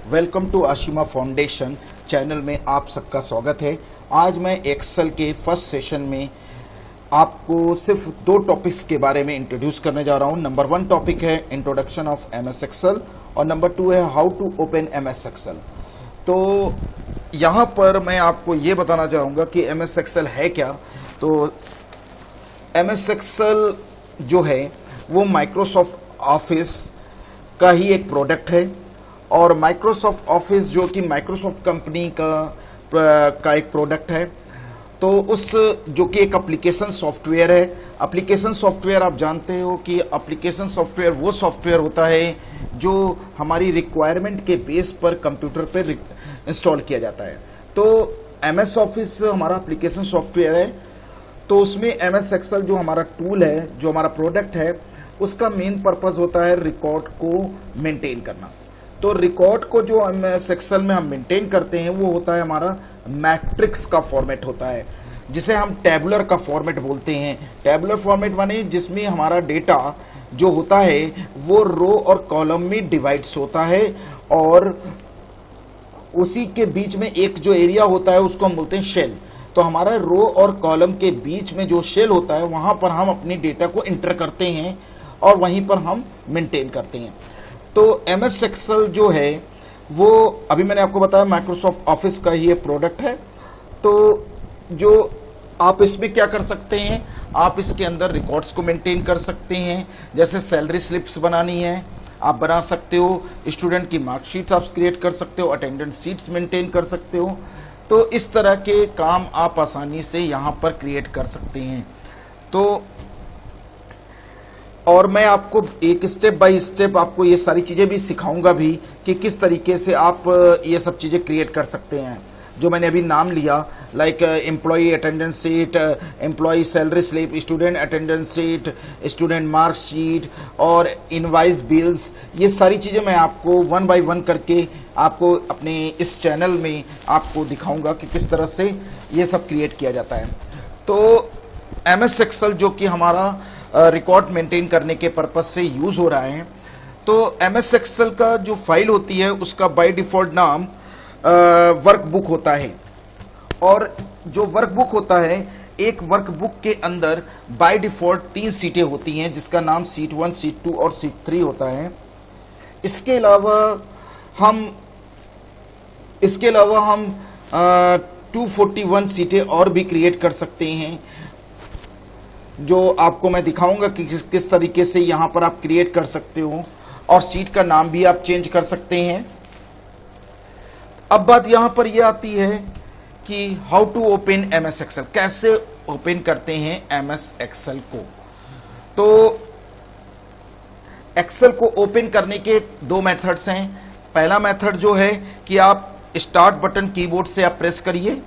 Welcome to Ashima foundation channel में आप सबका स्वागत है। आज मैं एक्सेल के फर्स्ट सेशन में आपको सिर्फ दो टॉपिक्स के बारे में इंट्रोड्यूस करने जा रहा हूं। नंबर 1 टॉपिक है इंट्रोडक्शन ऑफ एमएस एक्सेल और नंबर 2 है how to open MS Excel. तो यहाँ पर मैं आपको ये बताना चाहूँगा कि एमएस एक्सेल है क्या। तो एमएस एक्सेल जो है वो माइक्रोसॉफ्ट ऑफिस का ही एक प्रोडक्ट है और माइक्रोसॉफ्ट ऑफिस जो कि माइक्रोसॉफ्ट कंपनी का एक प्रोडक्ट है। तो उस जो कि एक एप्लीकेशन सॉफ्टवेयर है। एप्लीकेशन सॉफ्टवेयर आप जानते हो कि एप्लीकेशन सॉफ्टवेयर वो सॉफ्टवेयर होता है जो हमारी रिक्वायरमेंट के बेस पर कंप्यूटर पर इंस्टॉल किया जाता है। तो एमएस ऑफिस हमारा एप्लीकेशन सॉफ्टवेयर है। तो उसमें एमएस एक्सेल जो हमारा टूल है, जो हमारा प्रोडक्ट है, उसका मेन पर्पस होता है रिकॉर्ड को मेंटेन करना। तो रिकॉर्ड को जो एमएस एक्सेल में हम मेंटेन करते हैं वो होता है हमारा मैट्रिक्स का फॉर्मेट होता है, जिसे हम टेबुलर का फॉर्मेट बोलते हैं। टेबुलर फॉर्मेट माने जिसमें हमारा डेटा जो होता है वो रो और कॉलम में डिवाइड्स होता है और उसी के बीच में एक जो एरिया होता है उसको हम बोलते हैं शेल। तो हमारा रो और कॉलम के बीच में जो शेल होता है वहां पर हम अपनी डेटा को इंटर करते हैं और वहीं पर हम मेंटेन करते हैं। तो एमएस एक्सेल जो है वो अभी मैंने आपको बताया माइक्रोसॉफ्ट ऑफिस का ही प्रोडक्ट है। तो जो आप इसमें क्या कर सकते हैं, आप इसके अंदर रिकॉर्ड्स को मेंटेन कर सकते हैं। जैसे सैलरी स्लिप्स बनानी है आप बना सकते हो, स्टूडेंट की मार्कशीट्स आप क्रिएट कर सकते हो, अटेंडेंस सीट्स मेंटेन कर सकते हो। तो इस तरह के काम आप आसानी से यहाँ पर क्रिएट कर सकते हैं। तो और मैं आपको एक स्टेप बाय स्टेप आपको ये सारी चीज़ें भी सिखाऊंगा भी कि किस तरीके से आप ये सब चीज़ें क्रिएट कर सकते हैं जो मैंने अभी नाम लिया, like employee attendance seat, employee salary slip, student attendance seat, student mark sheet और इनवाइस बिल्स। ये सारी चीज़ें मैं आपको 1 बाय 1 करके आपको अपने इस चैनल में आपको दिखाऊंगा कि किस तरह से ये सब क्रिएट किया जाता है। तो एमएस एक्सेल जो कि हमारा रिकॉर्ड मेंटेन करने के पर्पज से यूज़ हो रहा है। तो एमएस एक्सेल का जो फाइल होती है उसका बाय डिफ़ॉल्ट नाम वर्कबुक होता है। और जो वर्कबुक होता है, एक वर्कबुक के अंदर बाय डिफ़ॉल्ट 3 सीटें होती हैं जिसका नाम सीट 1, सीट 2 और सीट 3 होता है। इसके अलावा हम 241 सीटें और भी क्रिएट कर सकते हैं जो आपको मैं दिखाऊंगा कि किस तरीके से यहाँ पर आप क्रिएट कर सकते हो और सीट का नाम भी आप चेंज कर सकते हैं। अब बात यहाँ पर यह आती है कि how to open MS Excel, कैसे ओपन करते हैं एमएस एक्सेल को। तो एक्सेल को ओपन करने के 2 मेथड्स हैं। पहला मेथड जो है कि आप स्टार्ट बटन कीबोर्ड से आप प्रेस करिए।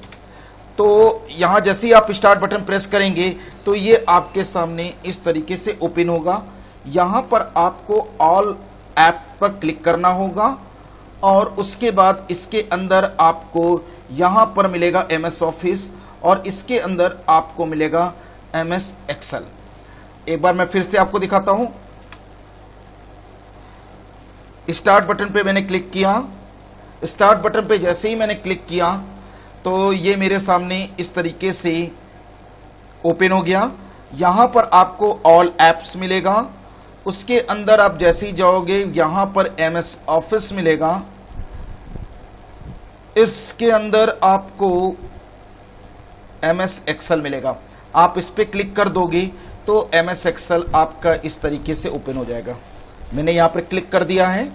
तो यहाँ जैसे ही आप स्टार्ट बटन प्रेस करेंगे तो ये आपके सामने इस तरीके से ओपन होगा। यहाँ पर आपको ऑल ऐप पर क्लिक करना होगा और उसके बाद इसके अंदर आपको यहाँ पर मिलेगा एमएस ऑफिस और इसके अंदर आपको मिलेगा एमएस एक्सेल। एक बार मैं फिर से आपको दिखाता हूँ। स्टार्ट बटन पे मैंने क्लिक किया। स्टार्ट बटन पे जैसे ही मैंने क्लिक किया तो ये मेरे सामने इस तरीके से ओपन हो गया। यहाँ पर आपको ऑल ऐप्स मिलेगा। उसके अंदर आप जैसे ही जाओगे यहाँ पर एमएस ऑफिस मिलेगा। इसके अंदर आपको एमएस एक्सेल मिलेगा। आप इस पर क्लिक कर दोगे तो एमएस एक्सेल आपका इस तरीके से ओपन हो जाएगा। मैंने यहाँ पर क्लिक कर दिया है।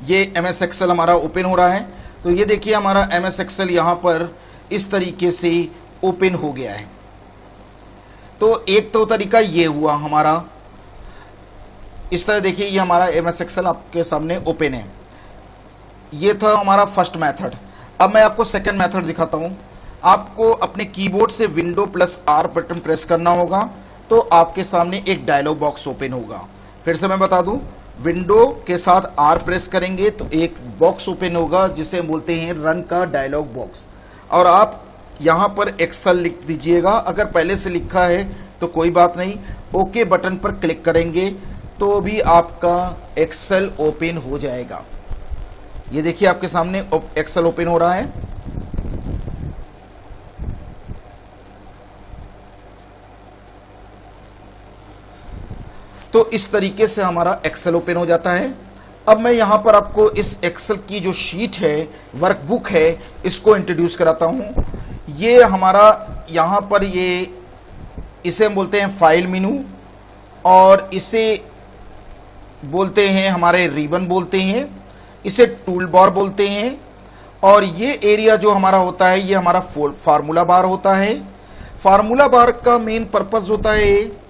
ये एमएस एक्सेल हमारा ओपन हो रहा है। तो ये देखिए हमारा एमएस एक्सेल यहाँ पर इस तरीके से ओपन हो गया है। तो एक तो तरीका ये हुआ हमारा, इस तरह देखिए ये हमारा एमएस एक्सेल आपके सामने ओपन है। ये था हमारा फर्स्ट मेथड। अब मैं आपको सेकंड मेथड दिखाता हूँ। आपको अपने कीबोर्ड से window plus are button press करना होगा तो आपके सामने एक डायलॉग बॉक्स ओपन होगा। फिर से मैं बता दूं, विंडो के साथ आर प्रेस करेंगे तो एक बॉक्स ओपन होगा जिसे बोलते हैं रन का डायलॉग बॉक्स। और आप यहाँ पर एक्सेल लिख दीजिएगा। अगर पहले से लिखा है तो कोई बात नहीं, ओके बटन पर क्लिक करेंगे तो भी आपका एक्सेल ओपन हो जाएगा। ये देखिए आपके सामने एक्सेल ओपन हो रहा है। तो इस तरीके से हमारा एक्सेल ओपन हो जाता है। अब मैं यहां पर आपको इस एक्सेल की जो शीट है, वर्कबुक है, इसको इंट्रोड्यूस कराता हूं। ये हमारा यहां पर इसे हम बोलते हैं फाइल मेनू, और इसे बोलते हैं हमारे रिबन बोलते हैं, इसे टूल बार बोलते हैं। और ये एरिया जो हमारा होता है ये हमारा फार्मूला बार होता है। फार्मूला बार का मेन पर्पस होता है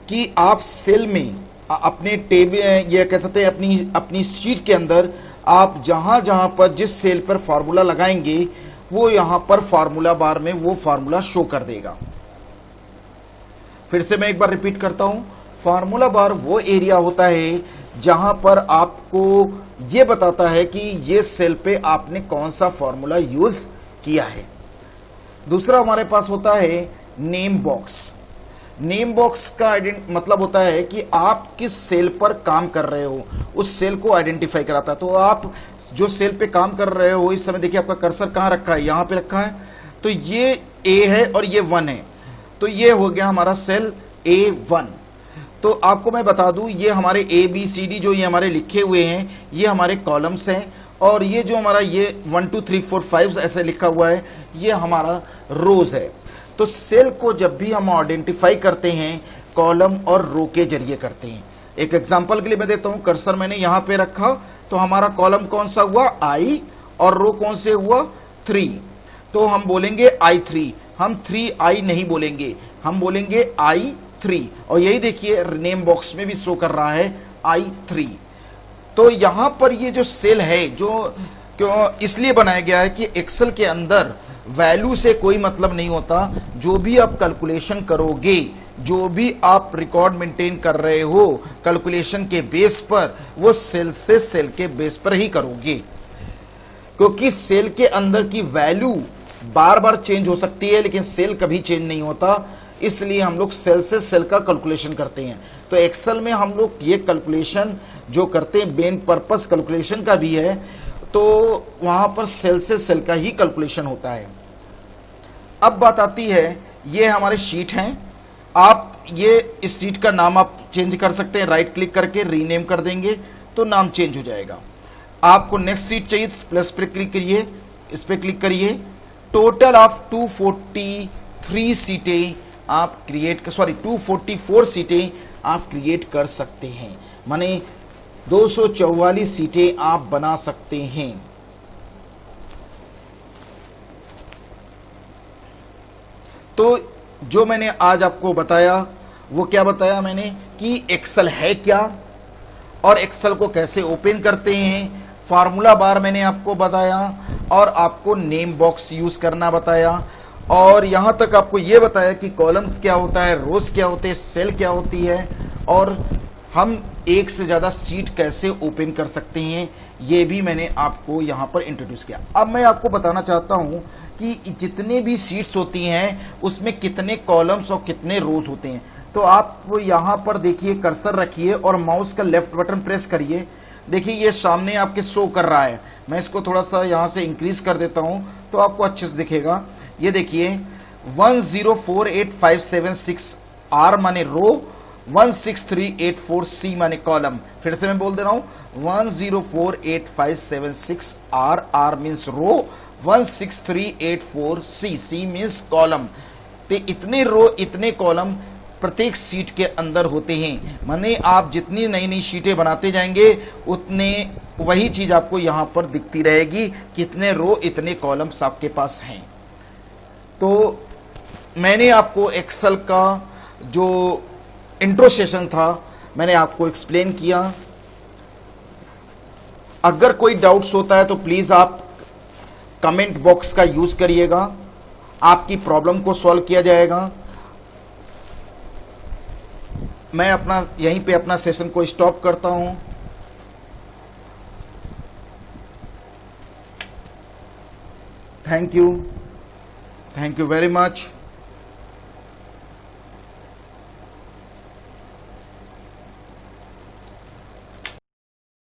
कि आप सेल में अपने टेबल, ये कह सकते हैं अपनी शीट के अंदर आप जहां जहां पर जिस सेल पर फार्मूला लगाएंगे वो यहां पर फार्मूला बार में वो फार्मूला शो कर देगा। फिर से मैं एक बार रिपीट करता हूं, फार्मूला बार वो एरिया होता है जहां पर आपको ये बताता है कि ये सेल पे आपने कौन सा फार्मूला यूज किया है। दूसरा हमारे पास होता है नेम बॉक्स। नेम बॉक्स का मतलब होता है कि आप किस सेल पर काम कर रहे हो, उस सेल को आइडेंटिफाई कराता है। तो आप जो सेल पे काम कर रहे हो, इस समय देखिए आपका कर्सर कहां रखा है, यहां पे रखा है। तो ये ए है और ये 1 है, तो ये हो गया हमारा सेल A1। तो आपको मैं बता दूं, ये हमारे ABCD जो ये हमारे लिखे हुए हैं ये हमारे कॉलम्स हैं, और ये जो हमारा ये 1 2 3 4 5 ऐसे लिखा हुआ है ये हमारा रोज है। तो सेल को जब भी हम आइडेंटिफाई करते हैं कॉलम और रो के जरिए करते हैं। एक एग्जांपल के लिए मैं देता हूं, कर्सर मैंने यहां पे रखा तो हमारा कॉलम कौन सा हुआ I, और रो कौन से हुआ 3। तो हम बोलेंगे I3, हम 3I नहीं बोलेंगे, हम बोलेंगे I3। और यही देखिए नेम बॉक्स में भी शो कर रहा है I3। तो यहां पर ये जो सेल है जो क्यों इसलिए बनाया गया है कि एक्सेल के अंदर वैल्यू से कोई मतलब नहीं होता। जो भी आप कैलकुलेशन करोगे, जो भी आप रिकॉर्ड मेंटेन कर रहे हो कैलकुलेशन के बेस पर, वो सेल से सेल के बेस पर ही करोगे, क्योंकि सेल के अंदर की वैल्यू बार बार चेंज हो सकती है लेकिन सेल कभी चेंज नहीं होता। इसलिए हम लोग सेल से सेल का कैलकुलेशन करते हैं। तो एक्सेल में हम लोग ये कैलकुलेशन जो करते हैं मेन पर्पस कैलकुलेशन का भी है, तो वहां पर सेल से सेल का ही कैलकुलेशन होता है। अब बात आती है, ये हमारे शीट हैं। आप ये इस शीट का नाम आप चेंज कर सकते हैं, राइट क्लिक करके रीनेम कर देंगे तो नाम चेंज हो जाएगा। आपको नेक्स्ट शीट चाहिए तो प्लस पे क्लिक करिए, इस पे क्लिक करिए। टोटल ऑफ 243 सीटें आप 244 सीटें आप क्रिएट कर सकते हैं, माने 244 सीटें आप बना सकते हैं। तो जो मैंने आज आपको बताया वो क्या बताया मैंने कि एक्सेल है क्या और एक्सेल को कैसे ओपन करते हैं, फार्मूला बार मैंने आपको बताया, और आपको नेम बॉक्स यूज करना बताया, और यहां तक आपको यह बताया कि कॉलम्स क्या होता है, रोज क्या होते हैं, सेल क्या होती है, और हम एक से ज्यादा सीट कैसे ओपन कर सकते हैं, ये भी मैंने आपको यहां पर इंट्रोड्यूस किया। अब मैं आपको बताना चाहता हूं कि जितने भी सीट्स होती हैं उसमें कितने कॉलम्स और कितने रोज होते हैं। तो आप यहां पर देखिए, कर्सर रखिए और माउस का लेफ्ट बटन प्रेस करिए। देखिए ये सामने आपके शो कर रहा है। मैं इसको थोड़ा सा यहां से इंक्रीज कर देता हूं तो आपको अच्छे से दिखेगा। ये देखिए 104856 R माने रो, 16384 C माने कॉलम। फिर से मैं बोल दे रहा हूं 104856 R means row, 16384 C means column. तो इतने रो इतने कॉलम प्रत्येक सीट के अंदर होते हैं। माने आप जितनी नई नई शीटें बनाते जाएंगे उतने वही चीज आपको यहां पर दिखती रहेगी, कितने रो इतने कॉलम्स आपके पास हैं। तो मैंने आपको एक्सेल का जो इंट्रो सेशन था मैंने आपको एक्सप्लेन किया। अगर कोई डाउट्स होता है तो प्लीज आप कमेंट बॉक्स का यूज करिएगा, आपकी प्रॉब्लम को सॉल्व किया जाएगा। मैं यहीं पे अपना सेशन को स्टॉप करता हूं। Thank you very much.